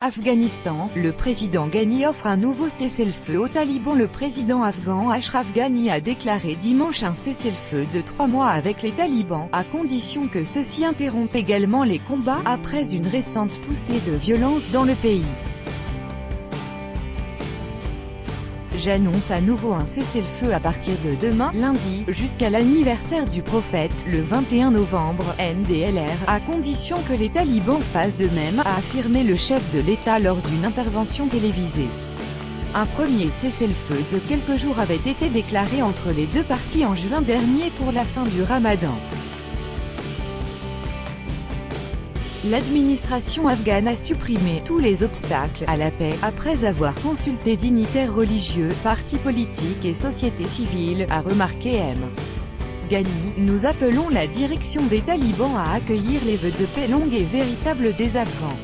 Afghanistan, le président Ghani offre un nouveau cessez-le-feu aux talibans. Le président afghan Ashraf Ghani a déclaré dimanche un cessez-le-feu de 3 mois avec les talibans, à condition que ceux-ci interrompent également les combats, après une récente poussée de violence dans le pays. J'annonce à nouveau un cessez-le-feu à partir de demain, lundi, jusqu'à l'anniversaire du prophète, le 21 novembre, NDLR, à condition que les talibans fassent de même, a affirmé le chef de l'État lors d'une intervention télévisée. Un premier cessez-le-feu de quelques jours avait été déclaré entre les deux parties en juin dernier pour la fin du Ramadan. L'administration afghane a supprimé tous les obstacles à la paix, après avoir consulté dignitaires religieux, partis politiques et sociétés civiles, a remarqué M. Ghani. Nous appelons la direction des talibans à accueillir les vœux de paix longue et véritable des Afghans.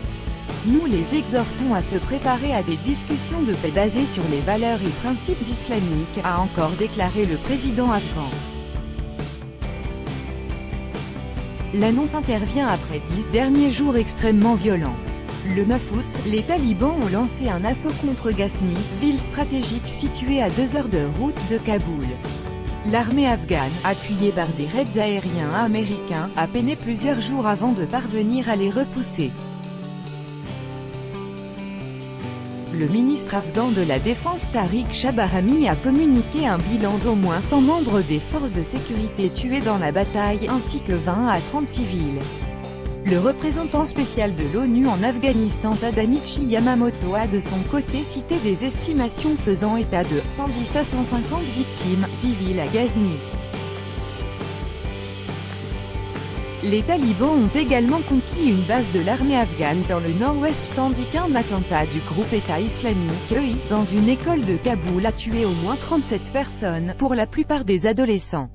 Nous les exhortons à se préparer à des discussions de paix basées sur les valeurs et principes islamiques, a encore déclaré le président afghan. L'annonce intervient après 10 derniers jours extrêmement violents. Le 9 août, les talibans ont lancé un assaut contre Ghazni, ville stratégique située à 2 heures de route de Kaboul. L'armée afghane, appuyée par des raids aériens américains, a peiné plusieurs jours avant de parvenir à les repousser. Le ministre afghan de la Défense Tariq Shabarami a communiqué un bilan d'au moins 100 membres des forces de sécurité tués dans la bataille, ainsi que 20 à 30 civils. Le représentant spécial de l'ONU en Afghanistan Tadamichi Yamamoto a de son côté cité des estimations faisant état de 110 à 150 victimes civiles à Ghazni. Les talibans ont également conquis une base de l'armée afghane dans le nord-ouest tandis qu'un attentat du groupe État islamique EI, dans une école de Kaboul a tué au moins 37 personnes, pour la plupart des adolescents.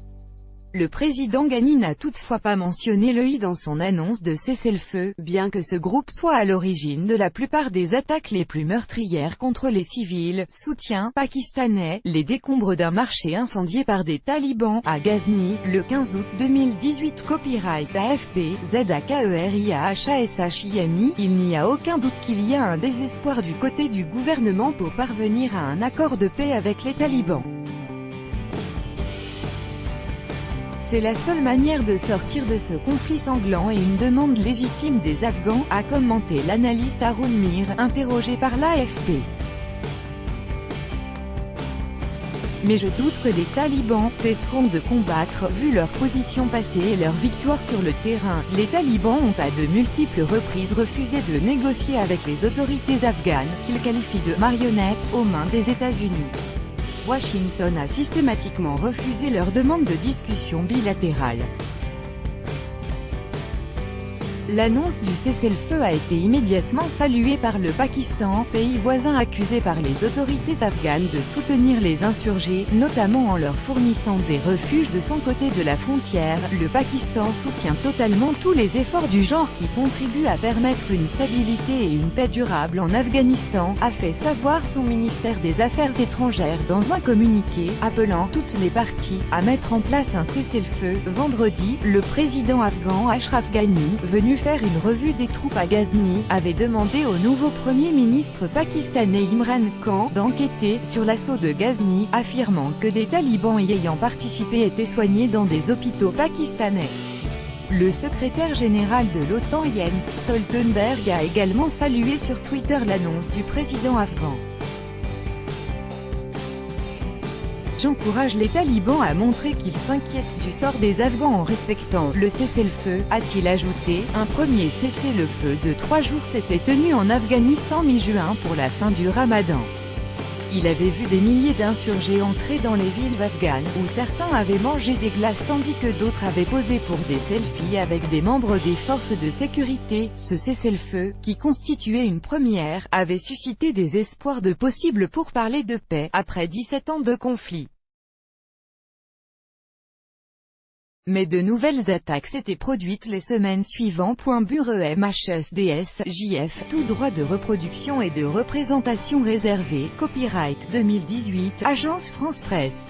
Le président Ghani n'a toutefois pas mentionné l'EI dans son annonce de cessez-le-feu, bien que ce groupe soit à l'origine de la plupart des attaques les plus meurtrières contre les civils. Soutien pakistanais, les décombres d'un marché incendié par des talibans, à Ghazni, le 15 août 2018. Copyright AFP, ZAKERIAHSHIMI. Il n'y a aucun doute qu'il y a un désespoir du côté du gouvernement pour parvenir à un accord de paix avec les talibans. C'est la seule manière de sortir de ce conflit sanglant et une demande légitime des Afghans, a commenté l'analyste Haroun Mir, interrogé par l'AFP. Mais je doute que les talibans cesseront de combattre, vu leur position passée et leur victoire sur le terrain. Les talibans ont à de multiples reprises refusé de négocier avec les autorités afghanes, qu'ils qualifient de marionnettes, aux mains des États-Unis. Washington a systématiquement refusé leur demande de discussion bilatérale. L'annonce du cessez-le-feu a été immédiatement saluée par le Pakistan, pays voisin accusé par les autorités afghanes de soutenir les insurgés, notamment en leur fournissant des refuges de son côté de la frontière. Le Pakistan soutient totalement tous les efforts du genre qui contribuent à permettre une stabilité et une paix durable en Afghanistan, a fait savoir son ministère des Affaires étrangères dans un communiqué, appelant toutes les parties à mettre en place un cessez-le-feu. Vendredi, le président afghan Ashraf Ghani, venu faire une revue des troupes à Ghazni, avait demandé au nouveau premier ministre pakistanais Imran Khan d'enquêter sur l'assaut de Ghazni, affirmant que des talibans y ayant participé étaient soignés dans des hôpitaux pakistanais. Le secrétaire général de l'OTAN Jens Stoltenberg a également salué sur Twitter l'annonce du président afghan. J'encourage les talibans à montrer qu'ils s'inquiètent du sort des Afghans en respectant le cessez-le-feu, a-t-il ajouté. Un premier cessez-le-feu de 3 jours s'était tenu en Afghanistan mi-juin pour la fin du Ramadan. Il avait vu des milliers d'insurgés entrer dans les villes afghanes, où certains avaient mangé des glaces tandis que d'autres avaient posé pour des selfies avec des membres des forces de sécurité. Ce cessez-le-feu, qui constituait une première, avait suscité des espoirs de possibles pourparlers de paix, après 17 ans de conflit. Mais de nouvelles attaques s'étaient produites les semaines suivantes. MHSDS, JF, tout droit de reproduction et de représentation réservé, copyright 2018, Agence France Presse.